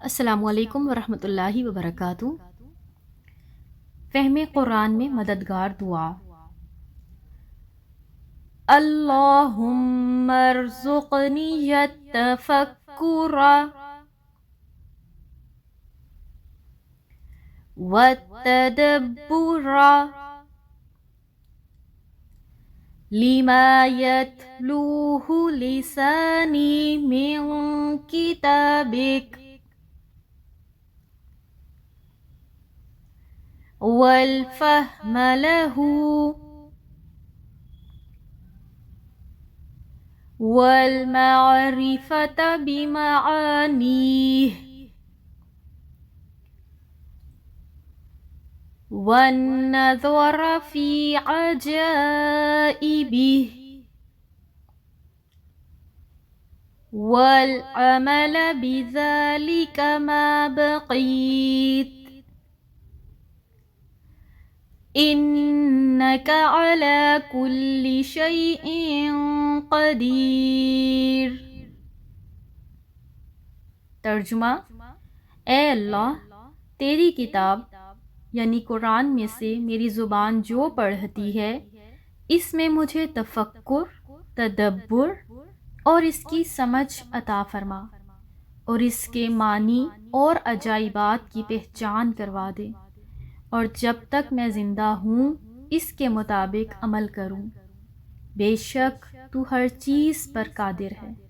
अस्सलामुअलैकुम वरहमतुल्लाहि वबरकातुहू। फ़हमे कुरान में मददगार दुआ। अल्लाहुम्मा अर्ज़ुक़नियत तफ़क्कुरा वत्तदब्बुरा लिमा यत्लूहु लिसानी मिन किताबिक वल फ़हम लहू वल मअरिफ़त बिमआनीह वन नज़र फ़ी अजाइबिह वल अमल बिज़ालिका मा बक़ीत इन्नका अला कुल्ली शैइन क़दीर। तर्जुमा, ए अल्लाह, तेरी किताब यानी कुरान में से मेरी ज़ुबान जो पढ़ती है, इसमें मुझे तफ़क्कुर, तदब्बुर और इसकी समझ अता फरमा और इसके मानी और अजाइबात की पहचान करवा दे, और जब तक मैं ज़िंदा हूँ इसके मुताबिक अमल करूँ। बेशक तू हर चीज़ पर कादिर है।